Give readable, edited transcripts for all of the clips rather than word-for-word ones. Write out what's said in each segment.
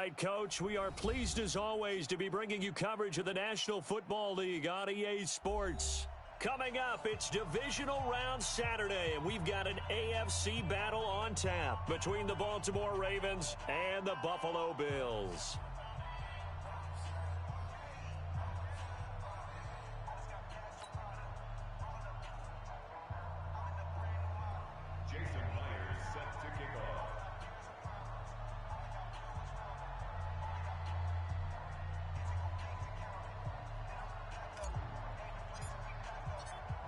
right, Coach. We are pleased, as always, to be bringing you coverage of the National Football League on EA Sports. Coming up, it's Divisional Round Saturday, and we've got an AFC battle on tap between the Baltimore Ravens and the Buffalo Bills.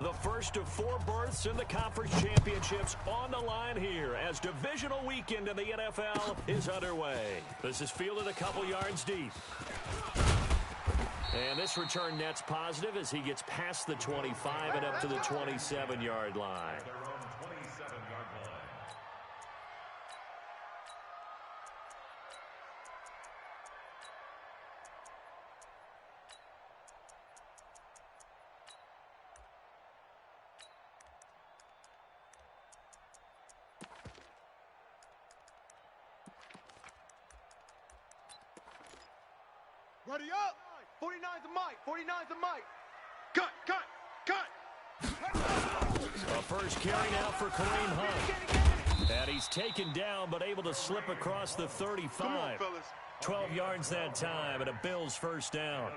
The first of 4 berths in the conference championships on the line here as divisional weekend in the NFL is underway. This is fielded a couple yards deep. And this return net's positive as he gets past the 25 and up to the 27-yard line. Ready up! 49's the mic! 49's the mic! Cut! Cut! Cut! A first carry now for Kareem Hunt. And he's taken down but able to slip across the 35. Come on, fellas. 12 yards that time and a Bills first down.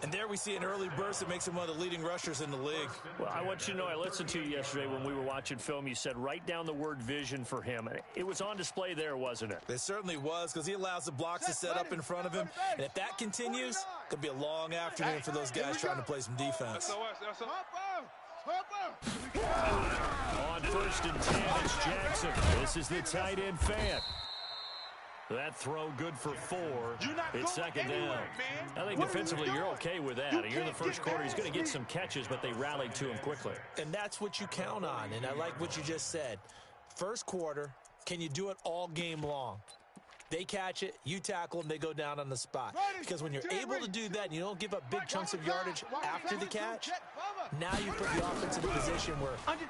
And there we see an early burst that makes him one of the leading rushers in the league. Well, I want you to know, I listened to you yesterday when we were watching film. You said write down the word vision for him. It was on display there, wasn't it? It certainly was, because he allows the blocks to set up in front of him. And if that continues, it could be a long afternoon for those guys trying to play some defense. On first and 10, it's Jackson. This is the tight end fan. That throw good for 4. It's second down. I think defensively you're okay with that. You're in the first quarter. He's going to get some catches, but they rallied to him quickly. And that's what you count on, and I like what you just said. First quarter, can you do it all game long? They catch it, you tackle them, they go down on the spot. Because when you're able to do that and you don't give up big chunks of yardage after the catch, now you put the offense in a position where every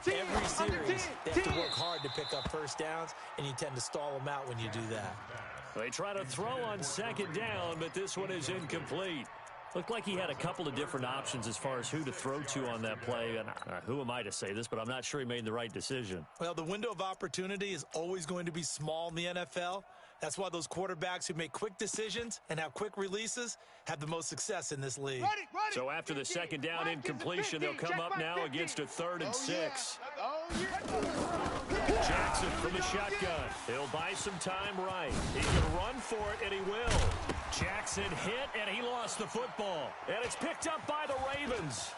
series they have to work hard to pick up first downs, and you tend to stall them out when you do that. They try to throw on second down, but this one is incomplete. Looked like he had a couple of different options as far as who to throw to on that play. And who am I to say this, but I'm not sure he made the right decision. Well, the window of opportunity is always going to be small in the NFL. That's why those quarterbacks who make quick decisions and have quick releases have the most success in this league. So after the second down incompletion, they'll come up now against a 3rd and 6. Jackson from the shotgun. He'll buy some time right. He can run for it, and he will. Jackson hit, and he lost the football. And it's picked up by the Ravens.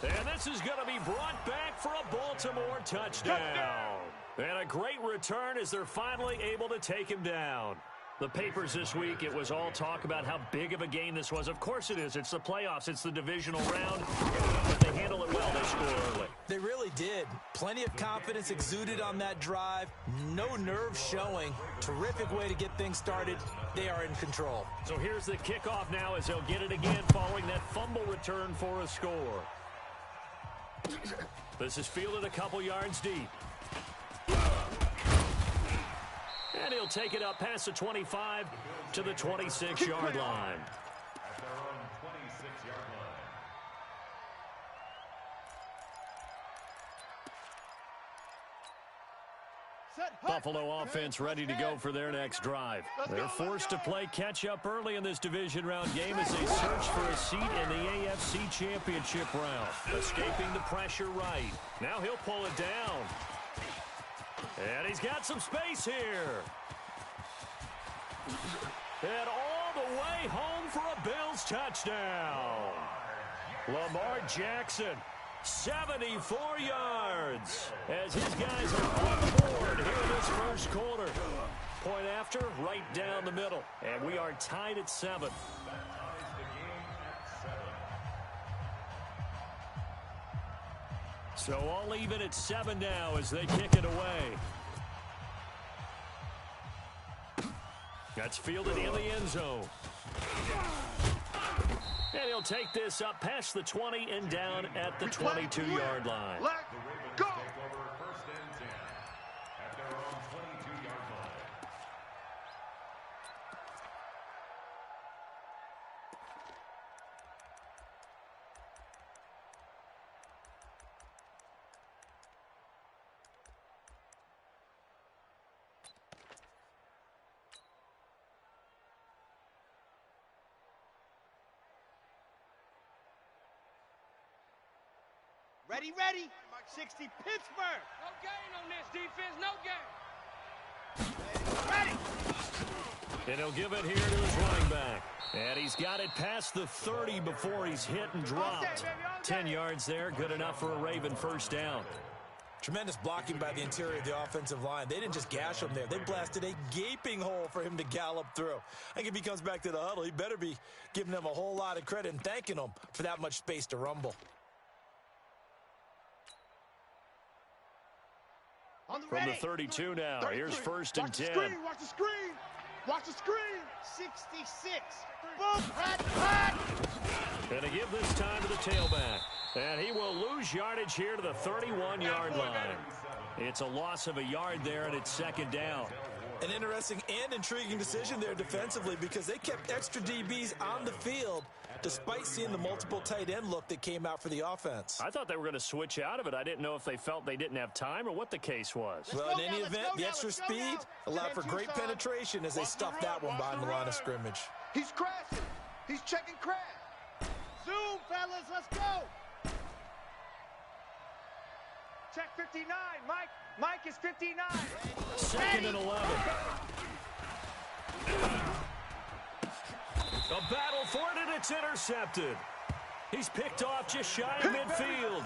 And this is going to be brought back for a Baltimore touchdown. And a great return as they're finally able to take him down. The papers this week, it was all talk about how big of a game this was. Of course it is. It's the playoffs. It's the divisional round. But they handle it well. They score early. They really did. Plenty of confidence exuded on that drive. No nerve showing. Terrific way to get things started. They are in control. So here's the kickoff now as they'll get it again following that fumble return for a score. This is fielded a couple yards deep. And he'll take it up past the 25 to the 26-yard line. Buffalo offense ready to go for their next drive. They're forced to play catch-up early in this division round game as they search for a seat in the AFC Championship round. Escaping the pressure right. Now he'll pull it down. And he's got some space here. And all the way home for a Bills touchdown. Lamar Jackson, 74 yards, as his guys are on the board here in this first quarter. Point after, right down the middle. And we are tied at 7. So all even at 7 now as they kick it away. That's fielded in the end zone. And he'll take this up past the 20 and down at the 22-yard line. Let go. Ready, ready. 60 Pittsburgh. No gain on this defense, no gain. Ready. And he'll give it here to his running back. And he's got it past the 30 before he's hit and dropped. 10 yards there, good enough for a Raven first down. Tremendous blocking by the interior of the offensive line. They didn't just gash him there. They blasted a gaping hole for him to gallop through. I think if he comes back to the huddle, he better be giving them a whole lot of credit and thanking them for that much space to rumble. From the 32 now, here's first and 10. Watch the screen. Watch the screen. 66. Boom. Hot. And to give this time to the tailback. And he will lose yardage here to the 31-yard line. It's a loss of a yard there, and it's second down. An interesting and intriguing decision there defensively because they kept extra DBs on the field despite seeing the multiple tight end look that came out for the offense. I thought they were going to switch out of it. I didn't know if they felt they didn't have time or what the case was. Well, in any event, the extra speed allowed for great penetration as they stuffed that one behind the line of scrimmage. He's crashing. He's checking crash. Zoom, fellas. Let's go. Check 59. Mike is 59. Second and 11. A battle for it, and it's intercepted. He's picked off just shy of midfield.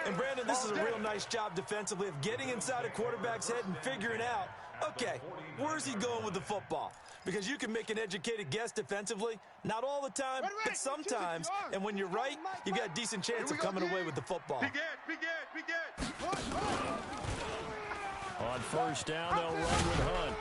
And, Brandon, this is a real nice job defensively of getting inside a quarterback's head and figuring out, okay, where's he going with the football? Because you can make an educated guess defensively, not all the time, but sometimes. And when you're right, you've got a decent chance of coming away with the football. Be good. On first down, they'll run with Hunt.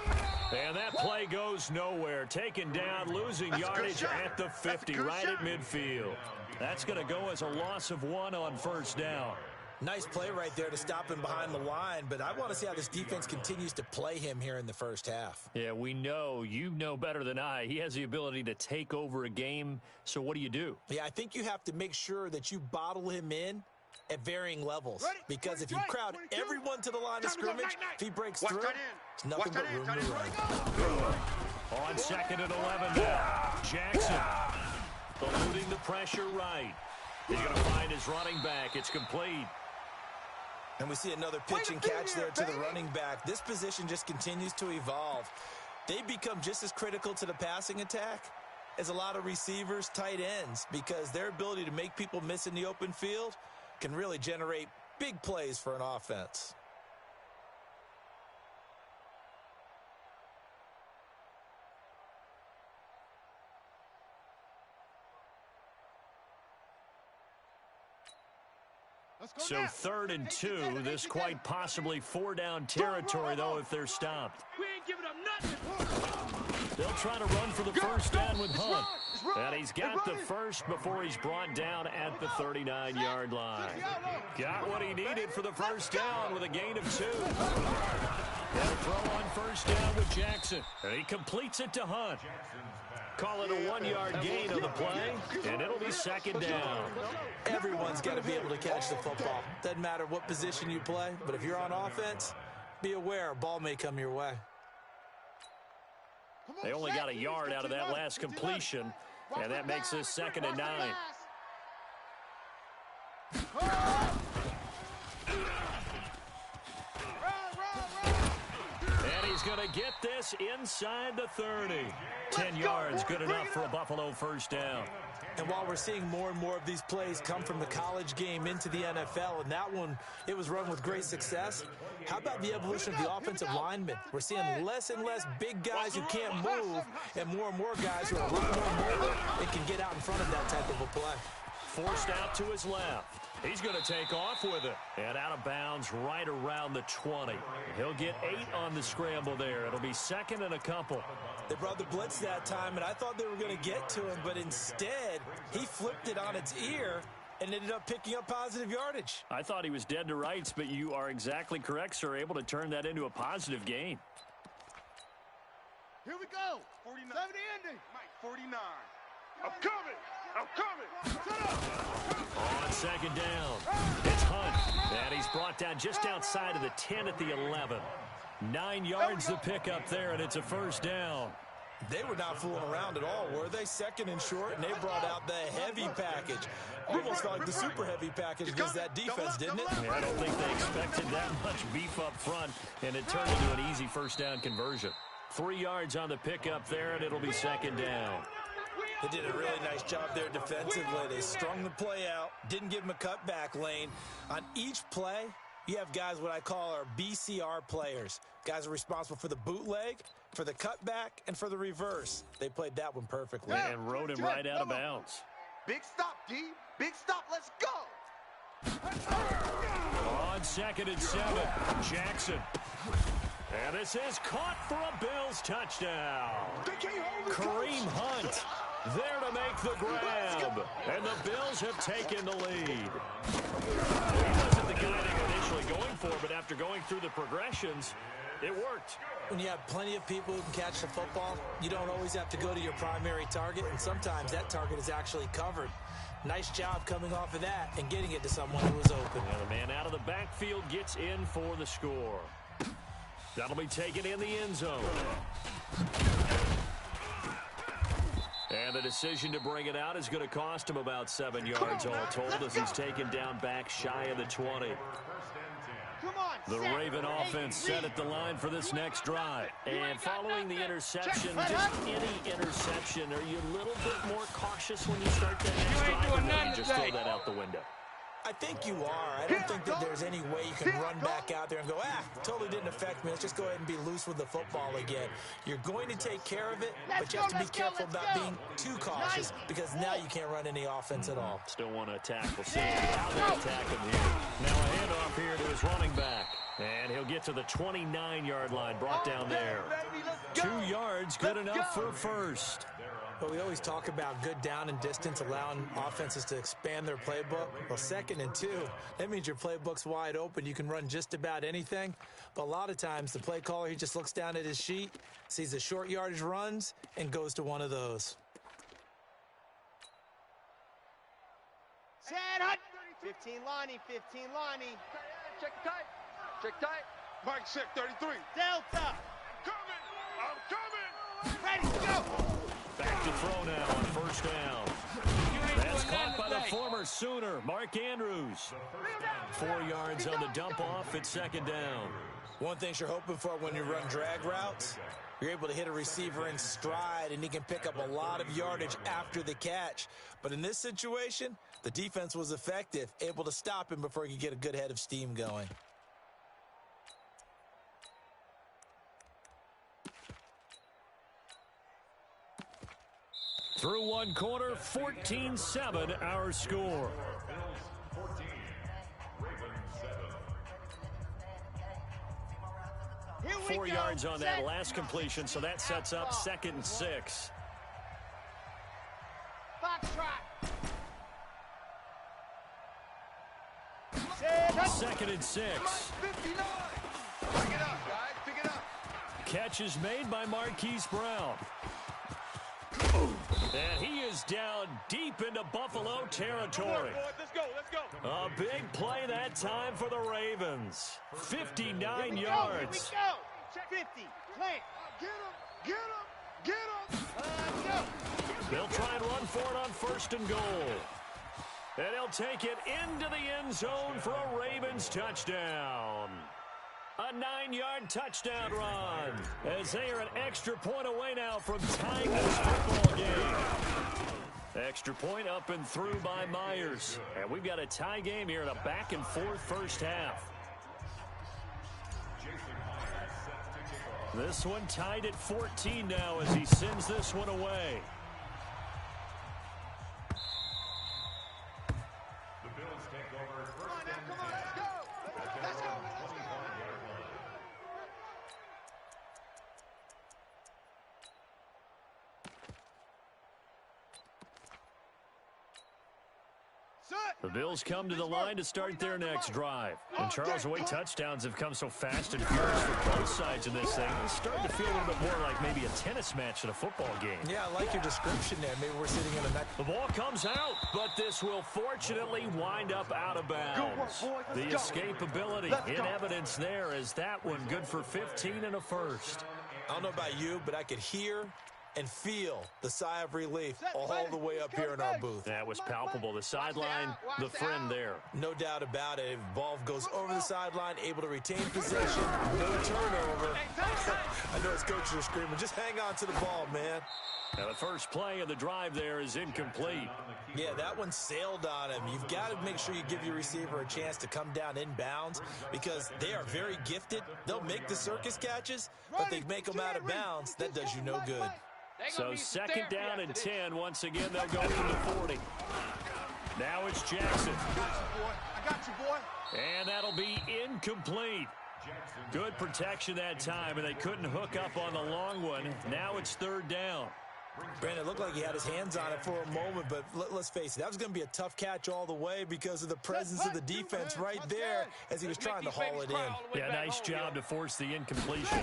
And that play goes nowhere. Taken down, losing yardage at the 50, right at midfield. That's going to go as a loss of 1 on first down. Nice play right there to stop him behind the line, but I want to see how this defense continues to play him here in the first half. Yeah, we know. You know better than I. He has the ability to take over a game, so what do you do? Yeah, I think you have to make sure that you bottle him in at varying levels, because if you crowd everyone to the line of scrimmage, if he breaks through, it's nothing but room to run. On second and 11 now, Jackson eluding the pressure right. He's going to find his running back. It's complete. And we see another pitch and catch there to the running back. This position just continues to evolve. They become just as critical to the passing attack as a lot of receivers, tight ends, because their ability to make people miss in the open field can really generate big plays for an offense. So 3rd and 2, this quite possibly 4-down territory, though, if they're stopped. We ain't giving up nothing. They'll try to run for the first down with Hunt. And he's got the first before he's brought down at the 39-yard line. Got what he needed for the first down with a gain of 2. And a throw on first down with Jackson. And he completes it to Hunt. Call it a 1-yard gain on the play, and it'll be second down. Everyone's got to be able to catch the football. Doesn't matter what position you play, but if you're on offense, be aware a ball may come your way. They only got a yard out of that last completion, and that makes this 2nd and 9. And he's going to get this inside the 30. 10 yards, good enough for a Buffalo first down. And while we're seeing more and more of these plays come from the college game into the NFL, and that one, it was run with great success, how about the evolution of the offensive linemen? We're seeing less and less big guys who can't move, and more guys who are a little more mobile and can get out in front of that type of a play. Forced out to his left. He's going to take off with it. And out of bounds right around the 20. He'll get 8 on the scramble there. It'll be 2nd and a couple. They brought the blitz that time, and I thought they were going to get to him, but instead, he flipped it on its ear and ended up picking up positive yardage. I thought he was dead to rights, but you are exactly correct, sir, able to turn that into a positive gain. Here we go. 49. 70 ending. Mike, 49. I'm coming. Shut up. On second down, it's Hunt. And he's brought down just outside of the 10 at the 11. 9 yards to pick up there, and it's a first down. They were not fooling around at all, were they? Second and short, and they brought out the heavy package. Almost like the super heavy package against that defense, didn't it? Yeah, I don't think they expected that much beef up front, and it turned into an easy first down conversion. 3 yards on the pickup there, and it'll be second down. They did a really nice job there defensively. They strung the play out, didn't give them a cutback lane. On each play, you have guys what I call our BCR players. Guys are responsible for the bootleg, for the cutback, and for the reverse. They played that one perfectly. And rode him right out of bounds. Big stop, D. Big stop. Let's go. On 2nd and 7, Jackson. And this is caught for a Bills touchdown. Kareem Hunt there to make the grab. And the Bills have taken the lead. He wasn't the guy they were initially going for, but after going through the progressions, it worked. When you have plenty of people who can catch the football, you don't always have to go to your primary target, and sometimes that target is actually covered. Nice job coming off of that and getting it to someone who was open. Now the man out of the backfield gets in for the score. That'll be taken in the end zone. And the decision to bring it out is going to cost him about 7 yards all told as he's taken down back shy of the 20. The Raven offense set at the line for this next drive. And following the interception, just any interception, are you a little bit more cautious when you start that next drive, or will you just throw that out the window? I think you are. I don't think that there's any way you can run back out there and go, totally didn't affect me. Let's just go ahead and be loose with the football again. You're going to take care of it, but you have to be careful about being too cautious because now you can't run any offense at all. Still want to attack. We'll see how they attack him here. Now a handoff here to his running back. And he'll get to the 29-yard line, brought down there. 2 yards, good enough for a first. But we always talk about good down and distance, allowing offenses to expand their playbook. Well, 2nd and 2, that means your playbook's wide open. You can run just about anything. But a lot of times, the play caller, he just looks down at his sheet, sees the short yardage runs, and goes to one of those. 15 Lonnie, 15 Lonnie. Check tight. Check tight. Mike check 33. Delta. I'm coming. Ready, go. Back to throw now on first down. That's caught by the former Sooner, Mark Andrews. 4 yards on the dump off at second down. One thing you're hoping for when you run drag routes, you're able to hit a receiver in stride, and he can pick up a lot of yardage after the catch. But in this situation, the defense was effective, able to stop him before he could get a good head of steam going. Through one quarter, 14-7 our score. 4 yards on that last completion, so that sets up 2nd and 6. Second and 6. 59. Pick it up, guys. Pick it up. Catch is made by Marquise Brown. And he is down deep into Buffalo territory. Let's go, let's go. A big play that time for the Ravens. 59 Here we yards. go. 50. Plant. Get him. Go. They'll try and run for it on 1st and goal. And he'll take it into the end zone for a Ravens touchdown. A 9-yard touchdown run as they are an extra point away now from tying this football game. Extra point up and through by Myers. And we've got a tie game here in a back-and-forth first half. This one tied at 14 now as he sends this one away. The Bills come to the line to start their next drive. And Charles, the way touchdowns have come so fast and furious for both sides of this thing, it's starting to feel a little bit more like maybe a tennis match than a football game. Yeah, I like your description there. Maybe we're sitting in a night. The ball comes out, but this will fortunately wind up out of bounds. The escapability in evidence there as that one good for 15 and a first. I don't know about you, but I could hear and feel the sigh of relief all the way up here in our booth. That was palpable. The sideline, the friend there. No doubt about it. Ball goes over the sideline, able to retain possession, no turnover. I know his coaches are screaming, just hang on to the ball, man. Now the first play of the drive there is incomplete. Yeah, that one sailed on him. You've got to make sure you give your receiver a chance to come down inbounds because they are very gifted. They'll make the circus catches, but they make them out of bounds. That does you no good. So second down and 10. Once again, they'll go from the 40. Now it's Jackson. I got you, boy. And that'll be incomplete. Good protection that time, and they couldn't hook up on the long one. Now it's third down. Brandon, it looked like he had his hands on it for a moment, but let's face it, that was going to be a tough catch all the way because of the presence of the defense right there as he was trying to haul it in. Yeah, nice job to force the incompletion.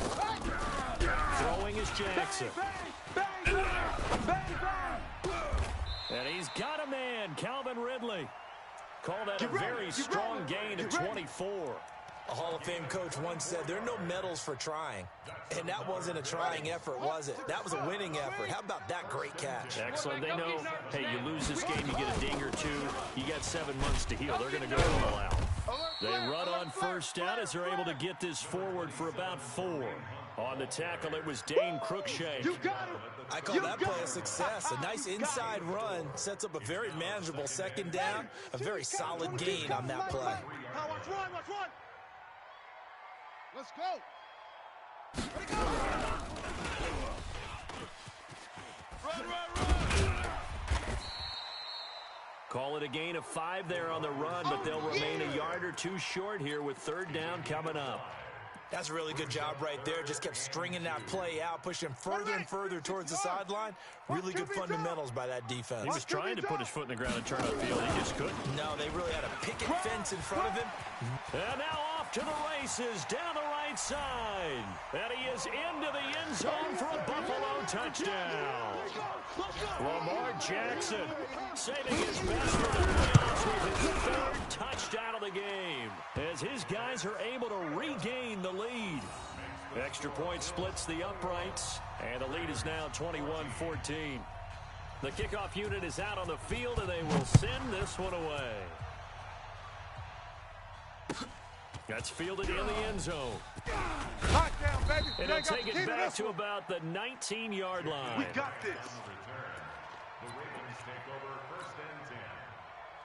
Throwing is Jackson. And he's got a man, Calvin Ridley. Call that a very strong gain of 24. A Hall of Fame coach once said, there are no medals for trying. And that wasn't a trying effort, was it? That was a winning effort. How about that great catch? Excellent. They know, hey, you lose this game, you get a ding or two. You got 7 months to heal. They're going to go all out. They run on first down as they're able to get this forward for about 4. On the tackle, it was Dane Cruikshank. I call that play a success. A nice inside run sets up a very manageable second down. A very solid gain on that play. Watch one. Let's go. Run. Call it a gain of 5 there on the run, but they'll remain a yard or two short here with third down coming up. That's a really good job right there. Just kept stringing that play out, pushing further and further towards the sideline. Really good fundamentals by that defense. He was trying to put his foot in the ground and turn upfield. He just couldn't. No, they really had a picket fence in front of him. And now off to the races down the right side. And he is into the end zone for a Buffalo touchdown. Lamar Jackson saving his best for the playoffs with his third touchdown of the game as his guys are able to regain the lead. Extra point splits the uprights, and the lead is now 21-14. The kickoff unit is out on the field, and they will send this one away. That's fielded in the end zone. Lock down, baby. And they'll take it back to about the 19-yard line. We got this. The Ravens take over first and 10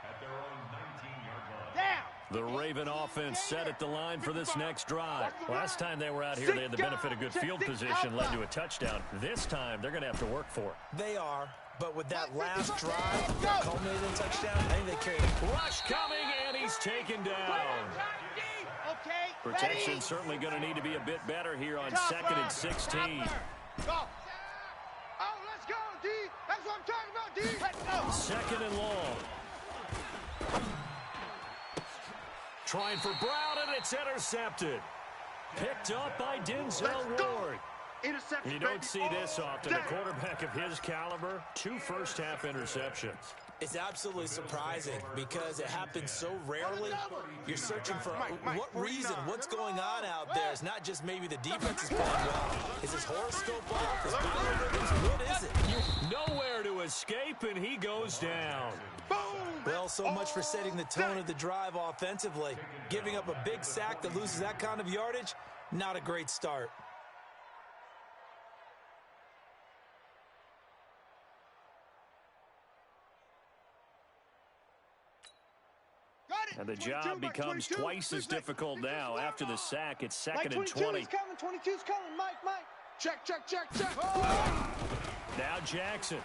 at their own 19-yard line. Down. The Raven offense set at the line for this next drive. Last time they were out here, they had the benefit of good field position, led to a touchdown. This time, they're going to have to work for it. They are, but with that last drive that culminated in touchdown, I think they carried it. Rush coming, and he's taken down. Okay. Protection ready. certainly going to need to be a bit better here on second and 16. Go. Oh, let's go, D. That's what I'm talking about, D. Let's go. Second and long. Trying for Brown, and it's intercepted. Picked up by Denzel Ward. Interception, You don't baby. see this often. A quarterback of his caliber, 2 first-half interceptions. It's absolutely surprising because it happens so rarely. You're searching for what reason, what's going on out there. It's not just maybe the defense is playing well. Is his horoscope off? His biorhythms? What is it? Nowhere to escape, and he goes down. Boom. Well, so much for setting the tone of the drive offensively. Giving up a big sack that loses that kind of yardage, not a great start. And the job becomes twice as difficult now. After the sack, it's second and 20. 22's coming, Mike. Check. Now Jackson.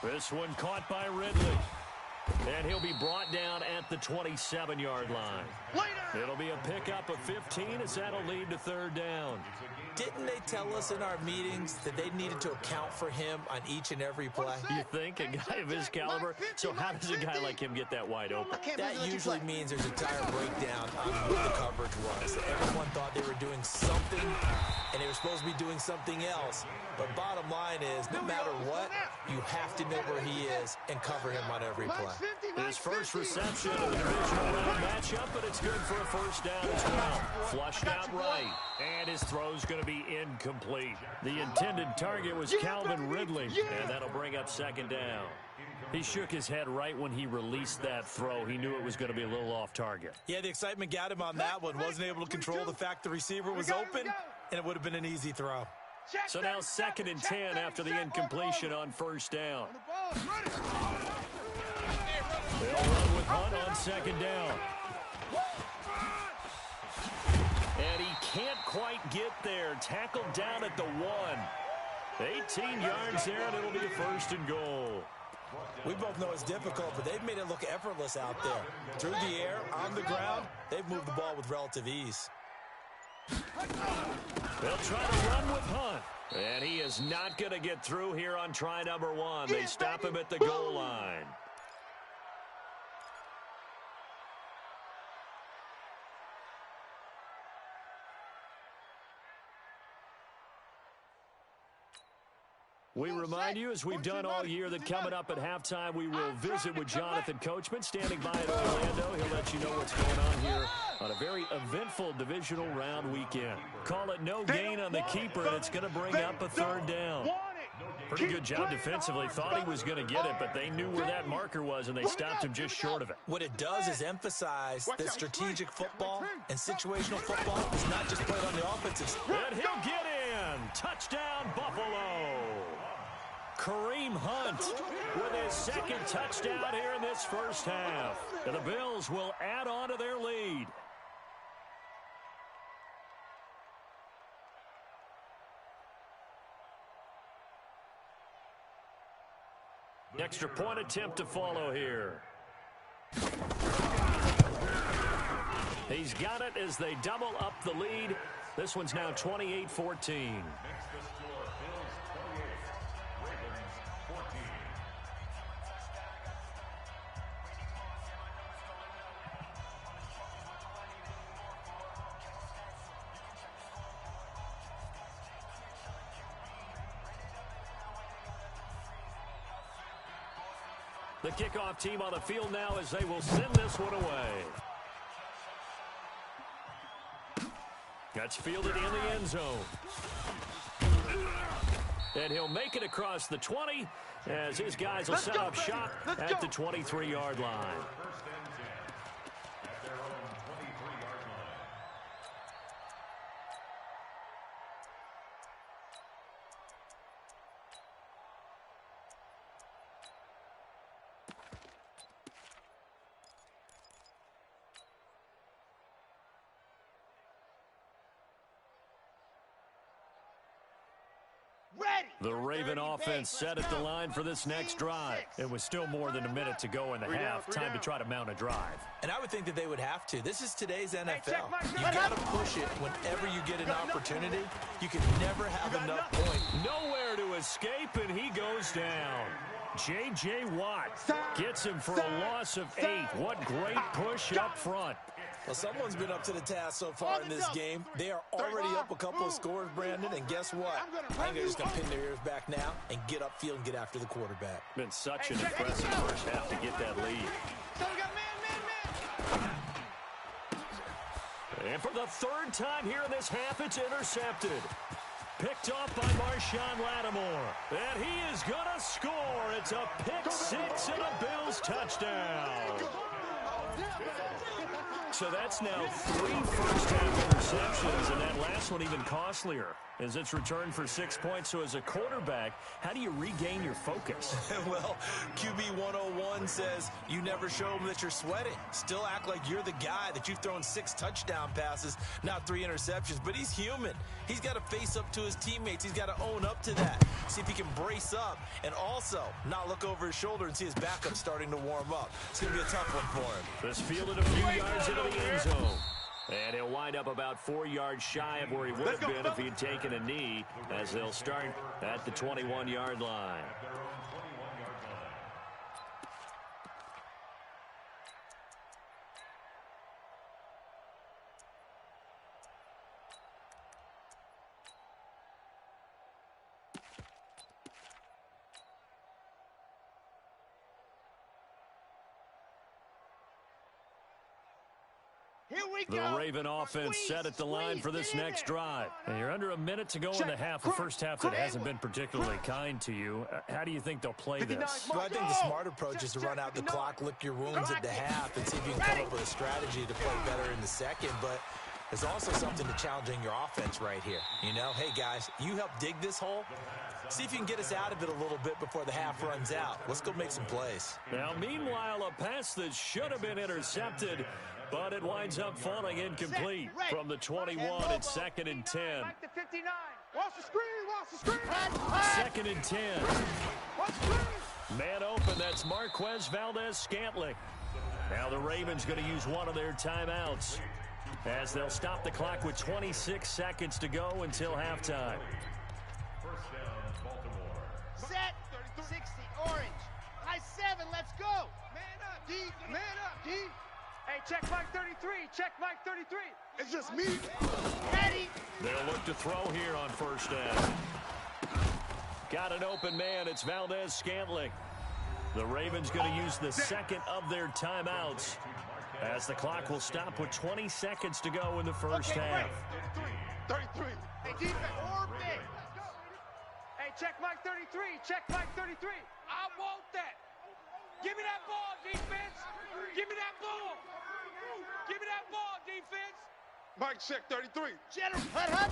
This one caught by Ridley. And he'll be brought down at the 27-yard line. It'll be a pickup of 15 as that'll lead to third down. Didn't they tell us in our meetings that they needed to account for him on each and every play? You think? A guy of his caliber? So how does a guy like him get that wide open? That usually means there's a tire breakdown on what the coverage was. Everyone thought they were doing something, and they were supposed to be doing something else. But bottom line is, no matter what, you have to know where he is and cover him on every play. His first reception of the divisional round matchup, but it's good for a first down as well. Flushed out right, and his throw's going to be incomplete. The intended target was Calvin Ridley, and that'll bring up second down. He shook his head right when he released that throw. He knew it was going to be a little off target. Yeah, the excitement got him on that one. Wasn't able to control the fact the receiver was open, and it would have been an easy throw. So now 2nd and 10 after the incompletion on first down. They'll run with Hunt on second down. And he can't quite get there. Tackled down at the 1. 18 yards there, and it'll be a first and goal. We both know it's difficult, but they've made it look effortless out there. Through the air, on the ground, they've moved the ball with relative ease. They'll try to run with Hunt. And he is not going to get through here on try number 1. They stop him at the goal line. We remind you, as we've done all year, that coming up at halftime, we will visit with Jonathan Coachman, standing by in Orlando. He'll let you know what's going on here on a very eventful divisional round weekend. Call it no gain on the keeper, and it's going to bring up a third down. Pretty good job defensively. Thought he was going to get it, but they knew where that marker was, and they stopped him just short of it. What it does is emphasize that strategic football and situational football is not just played on the offensive side. And he'll get in. Touchdown, Buffalo. Kareem Hunt with his 2nd touchdown here in this first half. And the Bills will add on to their lead. Extra point attempt to follow here. He's got it as they double up the lead. This one's now 28-14. The kickoff team on the field now as they will send this one away. That's fielded in the end zone. And he'll make it across the 20 as his guys will set up shop at the 23-yard line. The Raven offense set at the line for this next drive. It was still more than a minute to go in the half. Time to try to mount a drive. And I would think that they would have to. This is today's NFL. You got to push it whenever you get an opportunity. You can never have enough points. Nowhere to escape, and he goes down. J.J. Watt gets him for a loss of 8. What great push up front. Well, someone's been up to the task so far in this game. They are already up a couple of scores, Brandon, and guess what? I think they're just going to pin their ears back now and get upfield and get after the quarterback. Been such an impressive first half to get that lead. And for the 3rd time here in this half, it's intercepted. Picked off by Marshawn Lattimore. And he is going to score. It's a pick 6 and a Bills touchdown. So that's now 3 first-half interceptions, and that last one even costlier as it's returned for 6 points. So as a quarterback, how do you regain your focus? Well, QB 101 says you never show them that you're sweating. Still act like you're the guy, that you've thrown 6 touchdown passes, not 3 interceptions. But he's human. He's got to face up to his teammates. He's got to own up to that. See if he can brace up and also not look over his shoulder and see his backup starting to warm up. It's going to be a tough one for him. This fielded a few yards into the end zone. And he'll wind up about 4 yards shy of where he would have been if he had taken a knee, as they'll start at the 21-yard line. Here we The go. Raven offense set at the line for this next drive. And you're under a minute to go in the half, a first half that hasn't been particularly kind to you. How do you think they'll play this? Well, I think the smart approach is to run out the clock, lick your wounds at the half, and see if you can come up with a strategy to play better in the second. But there's also something to challenging your offense right here. You know, hey, guys, you help dig this hole. See if you can get us out of it a little bit before the half runs out. Let's go make some plays. Now, meanwhile, a pass that should have been intercepted, but it winds up falling incomplete. From the 21, it's 2nd and 10. Back to 59. Watch the screen, watch the screen. 2nd and 10. Watch the screen. Man open, that's Marquez Valdez-Scantling. Now the Ravens going to use one of their timeouts, as they'll stop the clock with 26 seconds to go until halftime. First down, Baltimore. Set. 60. Orange. High 7. Let's go. Man up, D. Man up, D. Hey, check Mike 33. Check Mike 33. It's just me. Ready. They'll look to throw here on first down. Got an open man. It's Valdez-Scantling. The Ravens going to use the second of their timeouts, as the clock will stop with 20 seconds to go in the first half. 33. Hey, defense. Orbit. Hey, check Mike 33. Check Mike 33. I want that. Give me that ball, defense. Give me that ball. Give me that ball, defense. Mike check 33. General, hut.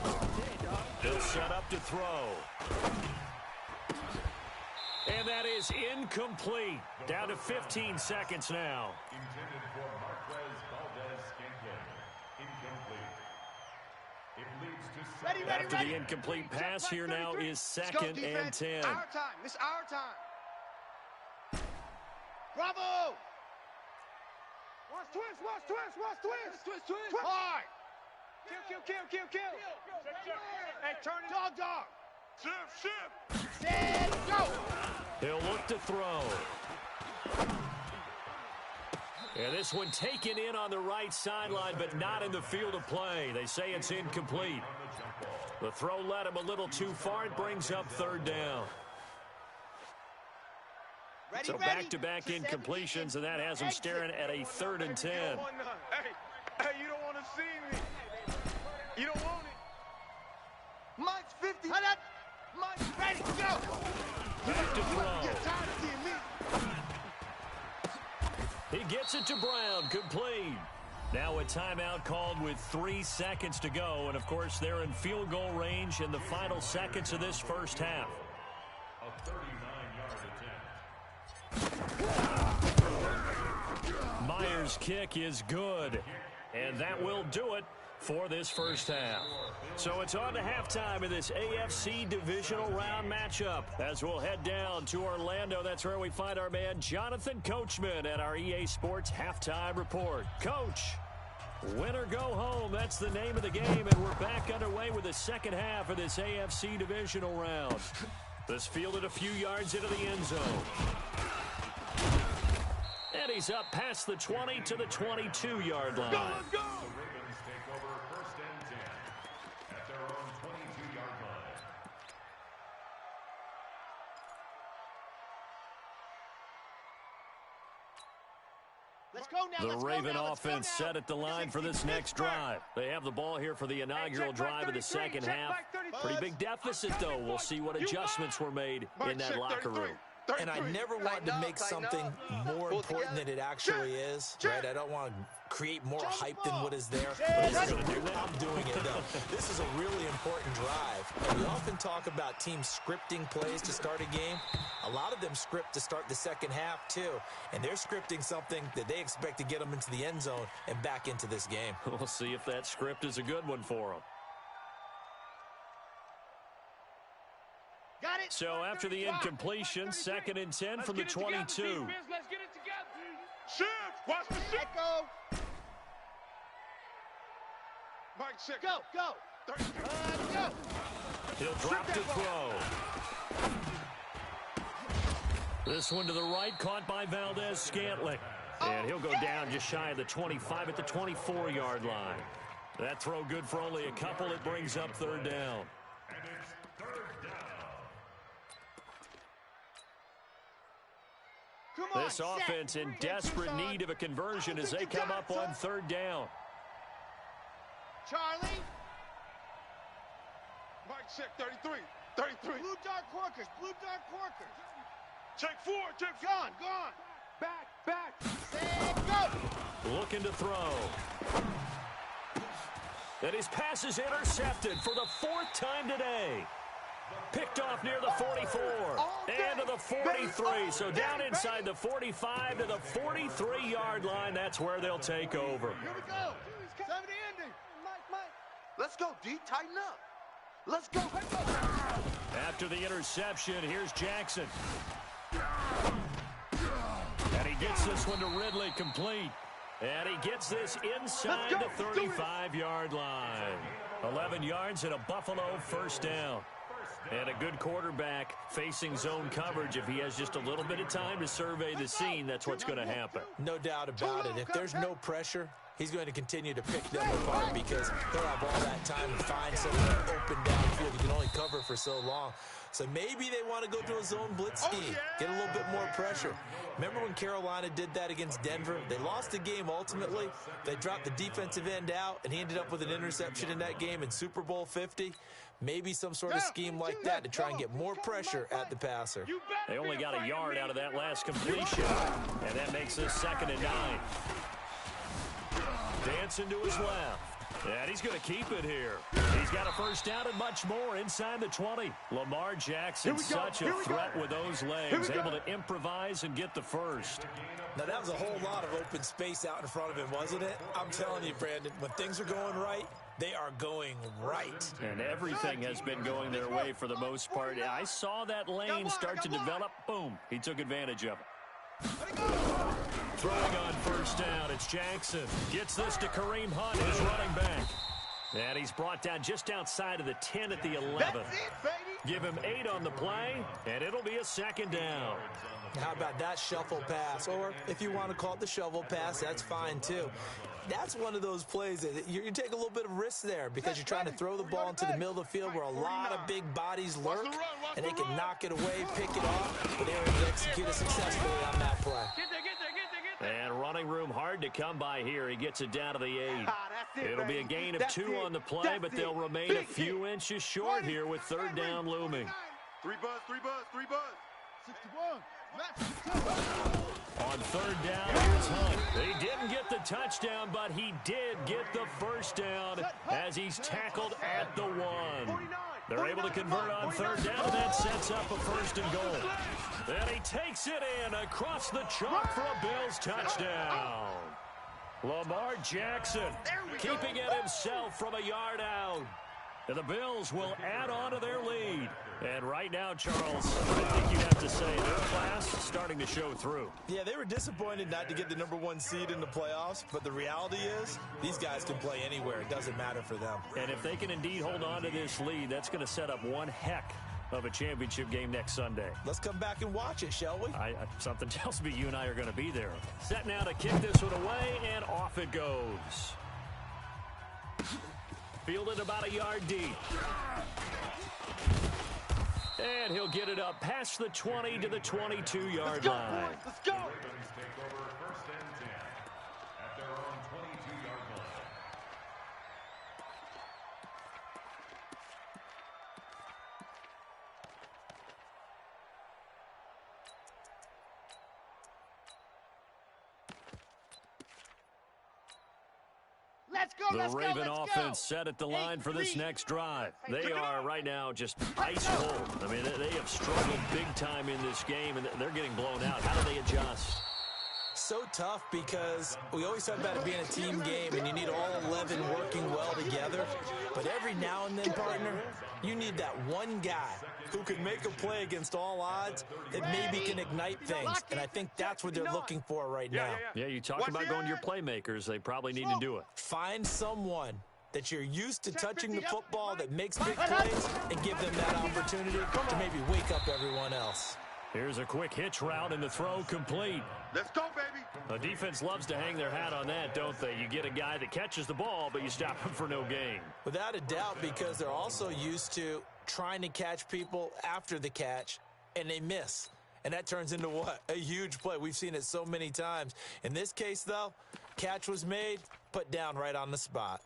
He'll set up to throw. And that is incomplete. Down to 15 seconds now. Intended for Marquez Valdez-Scantling. Incomplete. It leads to Ready, ready, After ready. the incomplete pass here now is Let's go, 2nd and defense. 10. Our time. It's our time. Bravo. Watch twist, watch twist, watch twist. Twist. Hard. Kill. Hey, turn it. Dog. Shift. Set. Go. He'll look to throw. And this one taken in on the right sideline, but not in the field of play. They say it's incomplete. The throw led him a little too far. It brings up 3rd down. Ready, So ready. back-to-back incompletions, and that has him staring at a 3rd and 10. Hey, you don't want to see me. You don't want it. Mike's 50. Hut up. Mike, ready, go. Back to Get throw. tired of seeing me. He gets it to Brown, complete. Now a timeout called with 3 seconds to go, and of course they're in field goal range in the final seconds of this first half. a 39-yard attempt. Myers' kick is good, and that will do it for this first half. So it's on to halftime in this AFC divisional round matchup, as we'll head down to Orlando. That's where we find our man Jonathan Coachman at our EA Sports Halftime Report. Coach, win or go home, that's the name of the game, and we're back underway with the second half of this AFC divisional round. This fielded a few yards into the end zone. And he's up past the 20 to the 22-yard line. Let's go. The Ravens take over 1st and 10 at their own 22-yard line. Let's go now. The Let's Raven go now. offense set at the line for this next drive. They have the ball here for the inaugural drive of the second half. Pretty big deficit, though. We'll see what adjustments were made in that locker room. And I never want to make something more important than it actually is, right? I don't want to create more hype than what is there. But this is I'm doing it, though. This is a really important drive. And we often talk about teams scripting plays to start a game. A lot of them script to start the second half, too. And they're scripting something that they expect to get them into the end zone and back into this game. We'll see if that script is a good one for them. Got it. So after the incompletion, 2nd and 10 from the 22. Let's get it together. Shift. Watch the shift. Echo. Mike check. Go. Go. He'll drop to throw. This one to the right, caught by Valdez-Scantling. And he'll go down just shy of the 25 at the 24-yard line. That throw good for only a couple. It brings up 3rd down. And it's 3rd down. Come on. This offense in desperate need of a conversion as they come up on 3rd down. Charlie. Mike check 33. 33. Blue dark corkers. Blue dark corkers. Check 4. Check 4. Gone. Gone. Back. Set, go. Looking to throw. And his pass is intercepted for the 4th time today. Picked off near the 44 and to the 43. So down inside the 45 to the 43-yard line. That's where they'll take over. Here we go. 70 ending. Mike. Let's go, D. Tighten up. Let's go. After the interception, here's Jackson. And he gets this one to Ridley complete. And he gets this inside the 35-yard line. 11 yards and a Buffalo first down. And a good quarterback facing zone coverage. If he has just a little bit of time to survey the scene, that's what's going to happen. No doubt about it. If there's no pressure, he's going to continue to pick them apart because he'll have all that time to find someone open downfield. He can only cover for so long. So maybe they want to go to a zone blitz scheme, get a little bit more pressure. Remember when Carolina did that against Denver? They lost the game ultimately. They dropped the defensive end out, and he ended up with an interception in that game in Super Bowl 50. Maybe some sort of scheme like that to try and get more pressure at the passer. They only got a yard out of that last completion, and that makes this 2nd and 9. Dancing to his left. And he's going to keep it here. He's got a first down and much more inside the 20. Lamar Jackson, such a threat with those legs, able to improvise and get the first. Now, that was a whole lot of open space out in front of him, wasn't it? I'm telling you, Brandon, when things are going right, they are going right. And everything has been going their way for the most part. I saw that lane start to develop. Boom. He took advantage of it. Throwing on first down, it's Jackson. Gets this to Kareem Hunt, his running back. And he's brought down just outside of the 10 at the 11. Give him 8 on the play, and it'll be a 2nd down. How about that shuffle pass? Or if you want to call it the shovel pass, that's fine too. That's one of those plays that you take a little bit of risk there because you're trying to throw the ball into the middle of the field where a lot of big bodies lurk, and they can knock it away, pick it off, but they were able to execute it successfully on that play. And running room hard to come by here. He gets it down to the 8. It'll be a gain of 2 on the play, but they'll remain a few inches short here with 3rd down looming. 3 buzz. 61. On 3rd down, here's Hunt. He didn't get the touchdown, but he did get the first down as he's tackled at the 1. They're able to convert on 3rd down, and that sets up a 1st and goal. And he takes it in across the chalk for a Bills touchdown. Lamar Jackson keeping it himself from a yard out. And the Bills will add on to their lead. And right now, Charles, I think you have to say their class is starting to show through. Yeah, they were disappointed not to get the #1 seed in the playoffs, but the reality is these guys can play anywhere. It doesn't matter for them. And if they can indeed hold on to this lead, that's going to set up one heck of a championship game next Sunday. Let's come back and watch it, shall we? Something tells me you and I are going to be there. Set now to kick this one away, and off it goes. Fielded about a yard deep. And he'll get it up past the 20 to the 22-yard line. Let's go. Ravens take over 1st and 10 at their own 22-yard line. Let's go. The Raven offense set at the line for this next drive. They are right now just ice cold. I mean, they have struggled big time in this game, and they're getting blown out. How do they adjust? So tough because we always talk about it being a team game and you need all 11 working well together. But every now and then, partner, you need that one guy who can make a play against all odds that maybe can ignite things. And I think that's what they're looking for right now. Yeah, you talk about going to your playmakers. They probably need to do it. Find someone that you're used to touching the football that makes big plays and give them that opportunity to maybe wake up everyone else. Here's a quick hitch route and the throw complete. Let's go, baby. The defense loves to hang their hat on that, don't they? You get a guy that catches the ball, but you stop him for no gain. Without a doubt, because they're also used to trying to catch people after the catch, and they miss. And that turns into what? A huge play. We've seen it so many times. In this case, though, catch was made, put down right on the spot.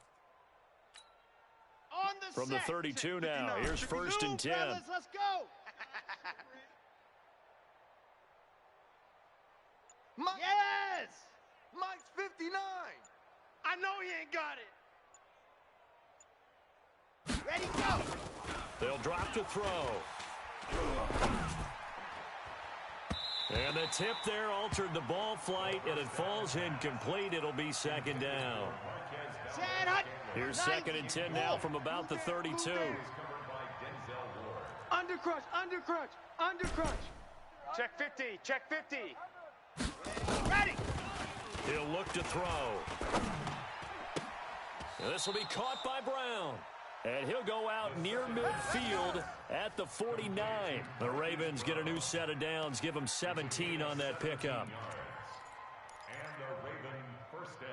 From the 32 now, here's 1st and 10. Fellas, let's go. Yes! Mike's 59. I know he ain't got it. Ready, go. They'll drop to throw. And the tip there altered the ball flight, and it falls incomplete. It'll be 2nd down. Here's 2nd and 10 now from about the 32. Undercrunch, undercrunch, undercrunch. Check 50, check 50. Ready. He'll look to throw. This will be caught by Brown. And he'll go out near midfield at the 49. The Ravens get a new set of downs, give them 17 on that pickup. And the Raven 1st down.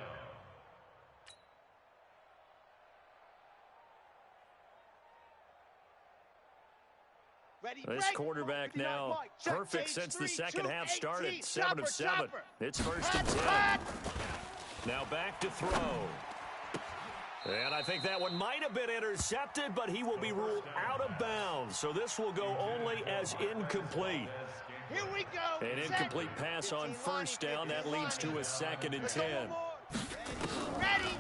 Ready, This break. quarterback now perfect since the second half started. 7 Chopper, of 7. chopper. It's 1st and 10. Now back to throw. And I think that one might have been intercepted, but he will be ruled out of bounds. So this will go only as incomplete. Here we go. An incomplete pass on 1st down. That leads to a 2nd and 10. Ready.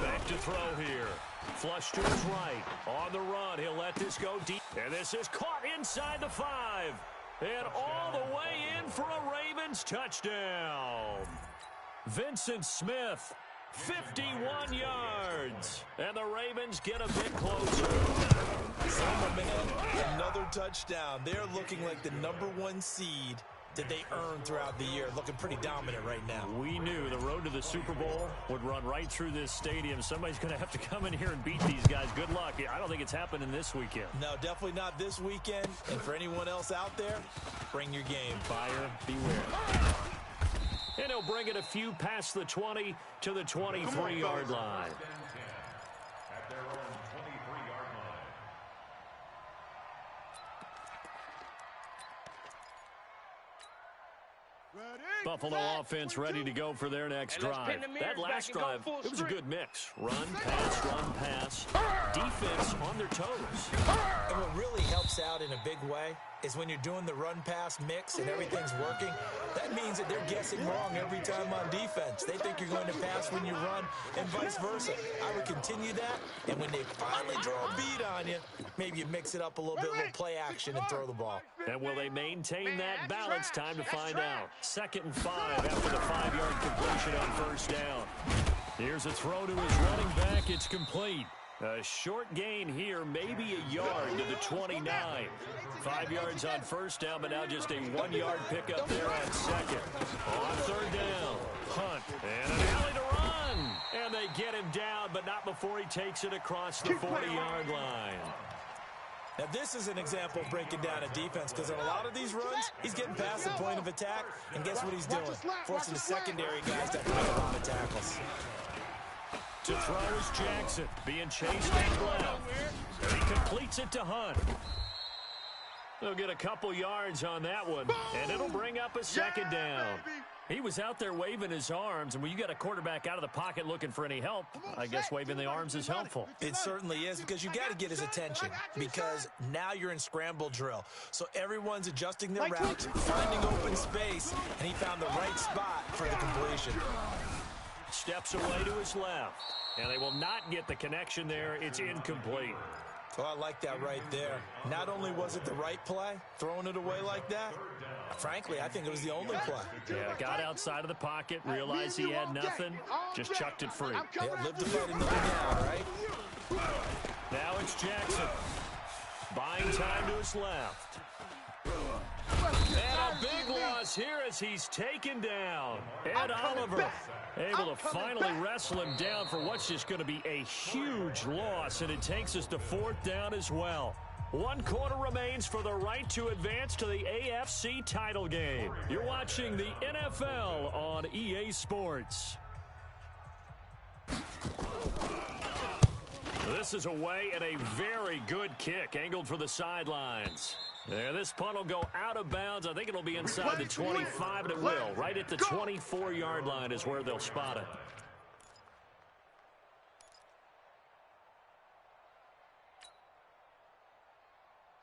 Back to throw here. Flush to his right. On the run. He'll let this go deep. And this is caught inside the 5. And all the way in for a Ravens touchdown. Vincent Smith, 51 yards. And the Ravens get a bit closer. Another touchdown. They're looking like the #1 seed that they earned throughout the year. Looking pretty dominant right now. We knew the road to the Super Bowl would run right through this stadium. Somebody's going to have to come in here and beat these guys. Good luck. I don't think it's happening this weekend. No, definitely not this weekend. And for anyone else out there, bring your game. Buyer beware. And he'll bring it a few past the 20 to the 23-yard line. At their own 23-yard line. Buffalo offense ready to go for their next drive. That last drive, it was a good mix. Run, pass, defense on their toes. And what really helps out in a big way is when you're doing the run-pass mix and everything's working, that means that they're guessing wrong every time on defense. They think you're going to pass when you run and vice versa. I would continue that, and when they finally draw a beat on you, maybe you mix it up a little bit, a little play action, and throw the ball. And will they maintain that balance? Time to find out. 2nd and 5 after the 5-yard completion on 1st down. Here's a throw to his running back. It's complete. A short gain here, maybe a yard to the 29. 5 yards on 1st down, but now just a 1-yard pickup there on 2nd. On 3rd down, Hunt, and an alley to run. And they get him down, but not before he takes it across the 40-yard line. Now, this is an example of breaking down a defense, because on a lot of these runs, he's getting past the point of attack, and guess what he's doing? Forcing the secondary guys to make a lot of tackles. To throw is Jackson, being chased back left. He completes it to Hunt. They'll get a couple yards on that one, and it'll bring up a 2nd down. He was out there waving his arms, and when you got a quarterback out of the pocket looking for any help, I guess waving the arms is helpful. It certainly is, because you got to get his attention, because now you're in scramble drill. So everyone's adjusting their routes, finding open space, and he found the right spot for the completion. Steps away to his left, and they will not get the connection there. It's incomplete. Oh, I like that right there. Not only was it the right play, throwing it away like that, frankly, I think it was the only play. Yeah, got outside of the pocket, realized he had nothing, just chucked it free. Yeah, live to fight another down, right? Now it's Jackson. Buying time to his left. And a big loss here as he's taken down. Ed Oliver able to finally wrestle him down for what's just going to be a huge loss, and it takes us to 4th down as well. 1 quarter remains for the right to advance to the AFC title game. You're watching the NFL on EA Sports. This is away and a very good kick, angled for the sidelines. There, this punt will go out of bounds. I think it'll be inside the 25, and it will. Right at the 24-yard line is where they'll spot it.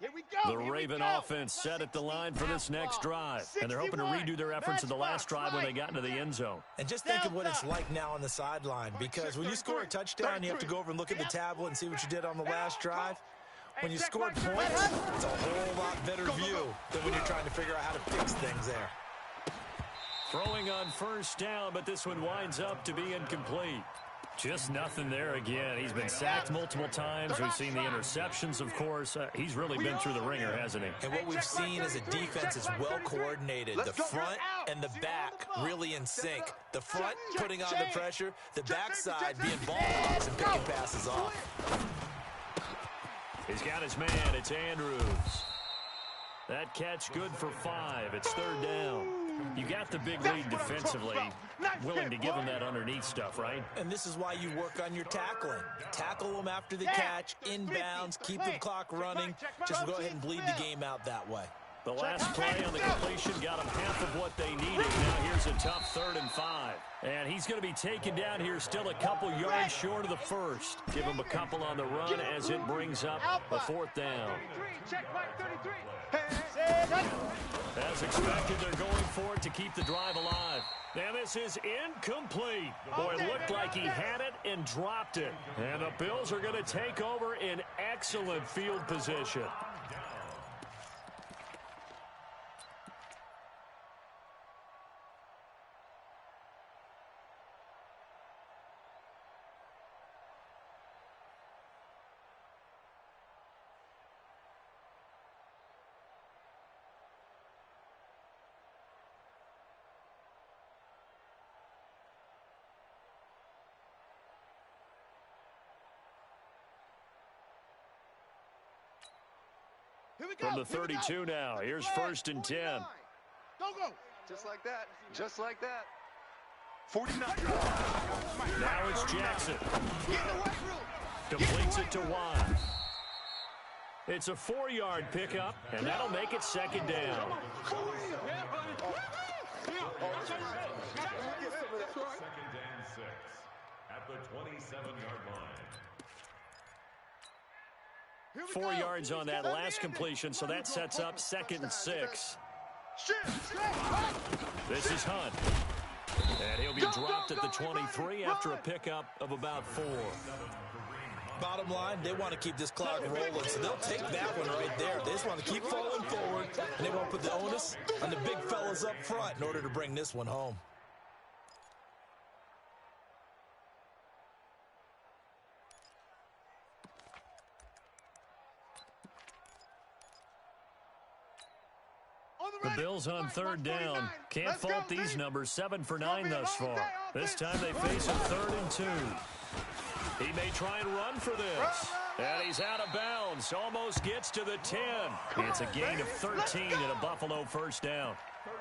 Here we go. The Raven offense set at the line for this next drive. And they're hoping to redo their efforts in the last drive when they got into the end zone. And just think of what it's like now on the sideline, because when you score a touchdown, you have to go over and look at the tablet and see what you did on the last drive. When you scored points, it's a whole lot better view than when you're trying to figure out how to fix things there. Throwing on first down, but this one winds up to be incomplete. Just nothing there again. He's been sacked multiple times. We've seen the interceptions, of course. He's really been through the ringer, hasn't he? And what we've seen is a defense is well coordinated. The front and the back really in sync. The front putting on the pressure, the backside being ball hawks and picking passes off. He's got his man. It's Andrews. That catch good for 5. It's third down. You got the big lead defensively. Willing to give him that underneath stuff, right? And this is why you work on your tackling. Tackle them after the catch, inbounds, keep the clock running. Just go ahead and bleed the game out that way. The last play on the completion got them half of what they needed. Now here's a tough 3rd and 5. And he's going to be taken down here still a couple yards short of the first. Give him a couple on the run as it brings up a 4th down. As expected, they're going for it to keep the drive alive. Now this is incomplete. Boy, it looked like he had it and dropped it. And the Bills are going to take over in excellent field position. From the 32 now, here's 1st and 10. Go. Just like that. Just like that. 49. Now it's Jackson. Completes it to Watt. It's a 4-yard pickup, and that'll make it 2nd down. 2nd and 6 at the 27-yard line. 4 yards on that last completion, so that sets up 2nd and 6. This is Hunt. And he'll be dropped at the 23 after a pickup of about 4. Bottom line, they want to keep this clock rolling, so they'll take that one right there. They just want to keep falling forward, and they won't put the onus on the big fellas up front in order to bring this one home. The Bills on 3rd down. Can't fault these numbers. 7 for 9 thus far. This time they face a 3rd and 2. He may try and run for this. And he's out of bounds. Almost gets to the 10. It's a gain of 13 and a Buffalo 1st down.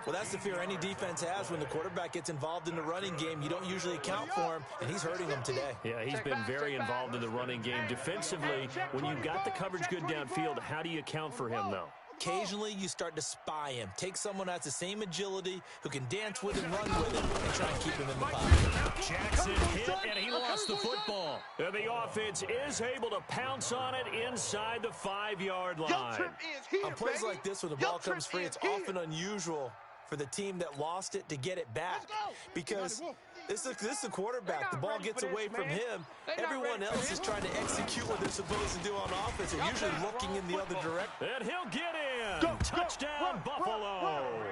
Well, that's the fear any defense has when the quarterback gets involved in the running game. You don't usually account for him, and he's hurting them today. Yeah, he's been very involved in the running game. Defensively, when you've got the coverage good downfield, how do you account for him, though? Occasionally, you start to spy him. Take someone who has the same agility, who can dance with him, run with him, and try and keep him in the pocket. Jackson hit, and he lost the football. And the offense is able to pounce on it inside the 5-yard line. On plays like this, when the ball comes free, it's often unusual for the team that lost it to get it back. Because this is a quarterback. The ball gets away from him. Everyone else is trying to execute what they're supposed to do on offense. They're usually looking in the other direction. And he'll get in. Touchdown, Buffalo.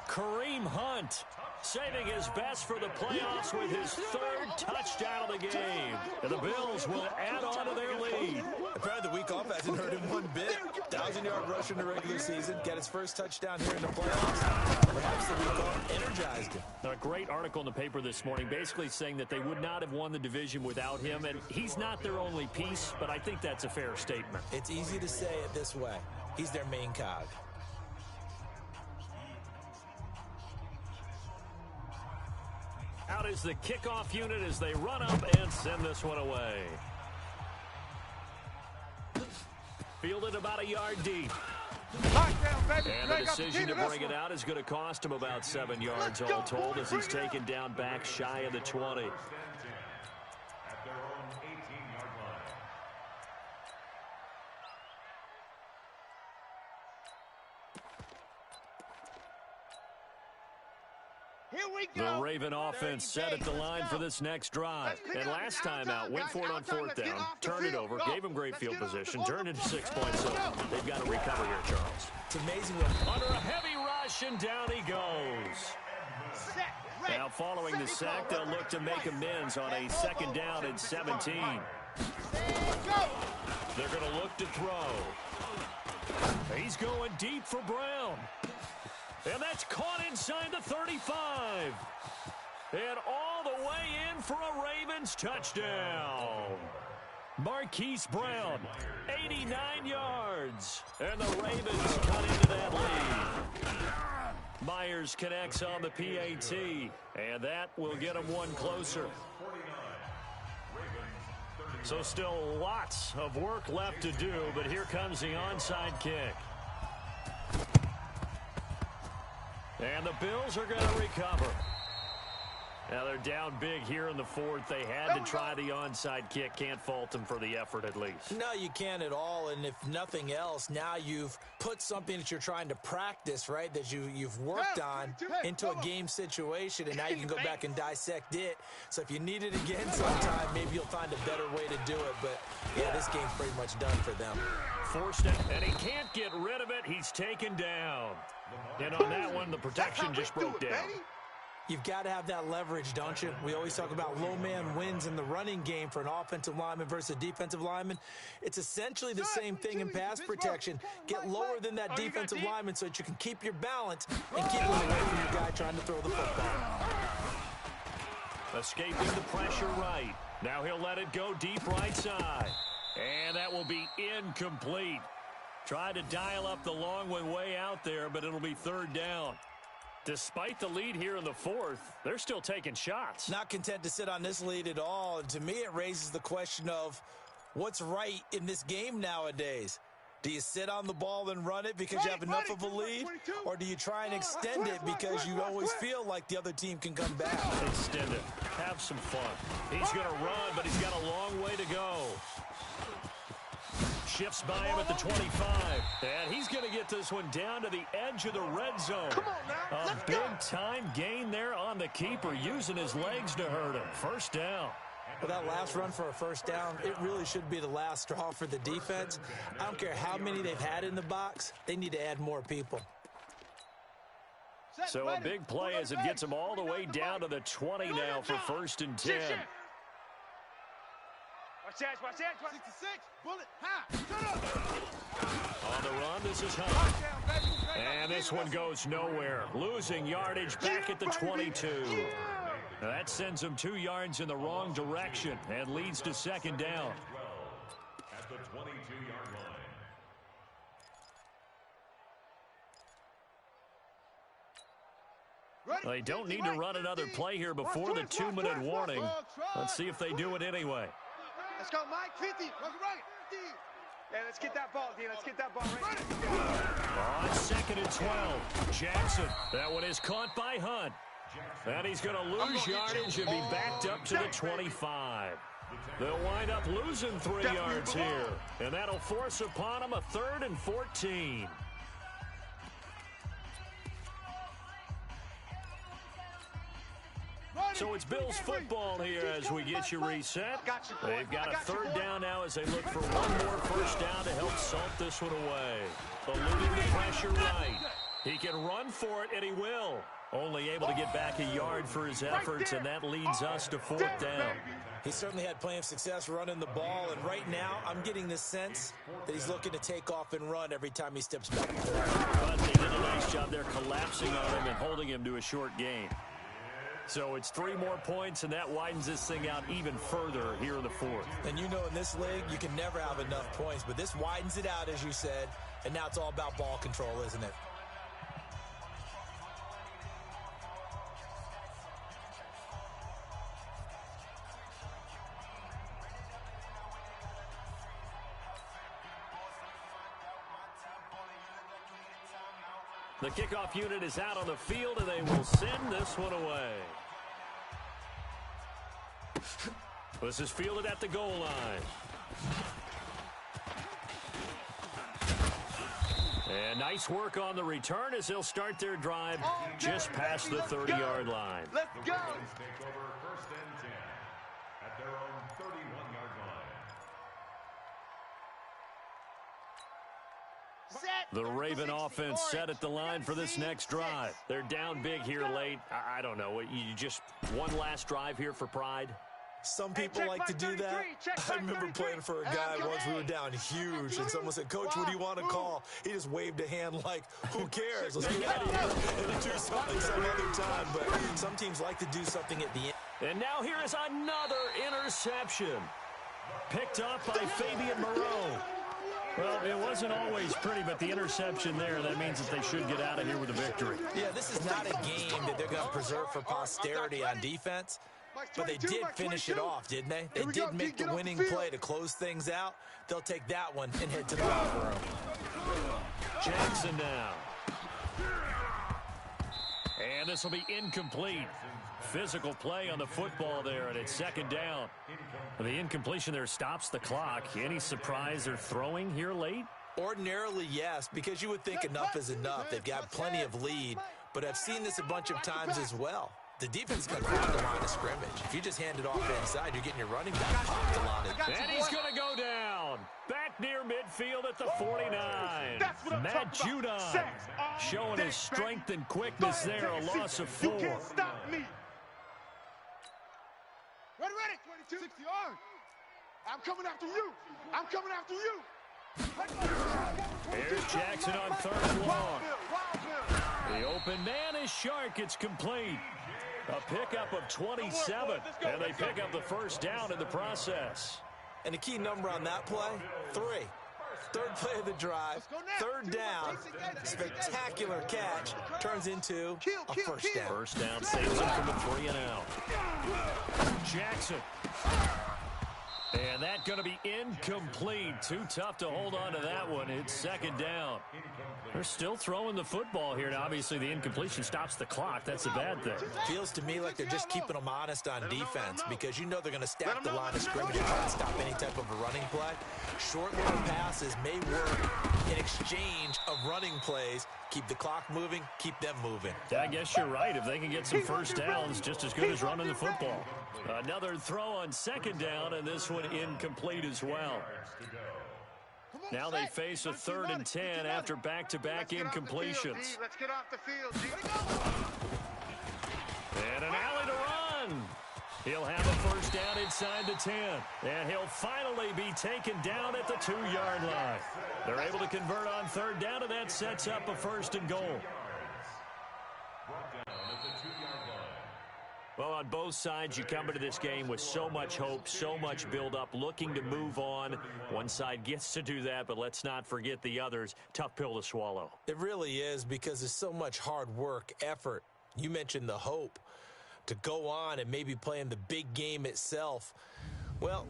Kareem Hunt saving his best for the playoffs with his 3rd touchdown of the game. And the Bills will add on to their lead. Apparently the week off hasn't hurt him one bit. 1,000-yard rush in the regular season. Got his first touchdown here in the playoffs. Perhaps the week off energized him. A great article in the paper this morning basically saying that they would not have won the division without him. And he's not their only piece, but I think that's a fair statement. It's easy to say it this way. He's their main cog. Out is the kickoff unit as they run up and send this one away. Fielded about a yard deep. And the decision to bring it out is going to cost him about 7 yards all told as he's taken down back shy of the 20. Here we go. The Raven offense set at the line for this next drive. And last time out, went for it on fourth down, turned it over, gave them great field position, turned into 6 points. So they've got to recover here, Charles. It's amazing. Under a heavy rush, and down he goes. Now, following the sack, they'll look to make amends on a second down and 17. They're going to look to throw. He's going deep for Brown. And that's caught inside the 35. And all the way in for a Ravens touchdown. Marquise Brown, 89 yards. And the Ravens cut into that lead. Myers connects on the PAT. And that will get him one closer. So still lots of work left to do, but here comes the onside kick. And the Bills are going to recover. Now they're down big here in the fourth. They had to try the onside kick. Can't fault them for the effort at least. No, you can't at all. And if nothing else, now you've put something that you're trying to practice, right, that you've worked on into a game situation, and now you can go back and dissect it. So if you need it again sometime, maybe you'll find a better way to do it. But, yeah, this game's pretty much done for them. Forced it, and he can't get rid of it. He's taken down. And on that one, the protection just broke down. You've got to have that leverage, don't you? We always talk about low man wins in the running game for an offensive lineman versus a defensive lineman. It's essentially the same thing in pass protection. Get lower than that defensive lineman so that you can keep your balance and keep him away from your guy trying to throw the football. Escaping the pressure right. Now he'll let it go deep right side. And that will be incomplete. Tried to dial up the long one way out there, but it'll be third down. Despite the lead here in the fourth, they're still taking shots. Not content to sit on this lead at all. And to me, it raises the question of what's right in this game nowadays. Do you sit on the ball and run it because you have enough of a lead? Or do you try and extend it because you always feel like the other team can come back? Extend it. Have some fun. He's going to run, but he's got a long way to go. Shifts by him at the 25. And he's going to get this one down to the edge of the red zone. A big-time gain there on the keeper, using his legs to hurt him. First down. Well, that last run for a first down, it really should be the last straw for the defense. I don't care how many they've had in the box. They need to add more people. So a big play as it gets him all the way down to the 20 now for first and 10. Watch that. 66, bullet, high, shut up. On the run, this is Hunt. And this one goes nowhere. Losing yardage back at the 22. That sends him 2 yards in the wrong direction and leads to second down. At the 22-yard line. They don't need to run another play here before the 2-minute warning. Let's see if they do it anyway. Let's go, Mike. 50. Right. Hey, let's get that ball, D. Let's get that ball right. On second and 12, Jackson. That one is caught by Hunt. And he's going to lose yardage and be backed up to the 25. They'll wind up losing 3 yards here. And that'll force upon them a 3rd and 14. So it's Bills football here as we get you reset. They've got a 3rd down now as they look for one more first down to help salt this one away. Eluding the pressure right. He can run for it, and he will. Only able to get back a yard for his efforts, and that leads us to 4th down. He certainly had plenty of success running the ball, and right now I'm getting the sense that he's looking to take off and run every time he steps back. But they did a nice job there collapsing on him and holding him to a short gain. So it's 3 more points, and that widens this thing out even further here in the 4th. And you know in this league, you can never have enough points, but this widens it out, as you said, and now it's all about ball control, isn't it? The kickoff unit is out on the field, and they will send this one away. This is fielded at the goal line. And nice work on the return as they'll start their drive just past the 30-yard line. Let's go. Ravens take over 1st and 10 at their own 31-yard line. The Raven offense set at the line for this next drive. They're down big here late. I don't know. You just one last drive here for pride? Some people like to do that. I remember playing for a guy once. We were down huge, and someone said, "Coach, what do you want to call?" He just waved a hand like, "Who cares? Let's get out of here and do something some other time." But some teams like to do something at the end. And now here is another interception. Picked up by Fabian Moreau. Well, it wasn't always pretty, but the interception there, that means that they should get out of here with a victory. Yeah, this is not a game that they're going to preserve for posterity on defense. But they did finish it off, didn't they? They did make the winning play to close things out. They'll take that one and head to the locker room. Jackson down. And this will be incomplete. Physical play on the football there, and it's 2nd down. The incompletion there stops the clock. Any surprise they're throwing here late? Ordinarily, yes, because you would think enough is enough. They've got plenty of lead, but I've seen this a bunch of times as well. The defense is going to crowd the line of scrimmage. If you just hand it off inside, you're getting your running back popped a lot. And he's going to go down. Back near midfield at the 49. Matt Judon showing his strength and quickness there. A loss of 4. You can't stop me. Ready. 22. 60 yards. I'm coming after you. I'm coming after you. Here's Jackson on 3rd and long. The open man is Shark. It's complete. A pickup of 27, and they pick up the 1st down in the process. And the key number on that play, 3. 3rd play of the drive, 3rd down, spectacular catch, turns into a 1st down. 1st down saves him from the 3 and out. Jackson. And that going to be incomplete. Too tough to hold on to that one. It's 2nd down. They're still throwing the football here. Now, obviously, the incompletion stops the clock. That's a bad thing. Feels to me like they're just keeping them honest on defense because you know they're going to stack the line of scrimmage and try to stop any type of a running play. Short little passes may work in exchange of running plays. Keep the clock moving, keep them moving. I guess you're right. If they can get some 1st downs, just as good as running the football. Another throw on 2nd down, and this one incomplete as well. Now they face a 3rd and 10 after back-to-back incompletions. Let's get off the field, G. And an alley to run. He'll have a 1st down inside the 10. And he'll finally be taken down at the 2-yard line. They're able to convert on 3rd down, and that sets up a 1st and goal. Well, on both sides, you come into this game with so much hope, so much build-up, looking to move on. One side gets to do that, but let's not forget the others. Tough pill to swallow. It really is because there's so much hard work, effort. You mentioned the hope to go on and maybe play in the big game itself. Well,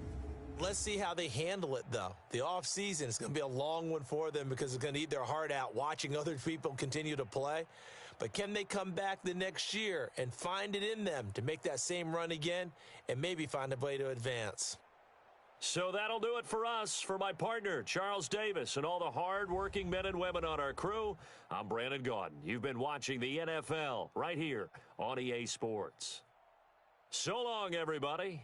let's see how they handle it, though. The offseason is going to be a long one for them because it's going to eat their heart out watching other people continue to play. But can they come back the next year and find it in them to make that same run again and maybe find a way to advance? So that'll do it for us. For my partner, Charles Davis, and all the hard-working men and women on our crew, I'm Brandon Gaudin. You've been watching the NFL right here on EA Sports. So long, everybody.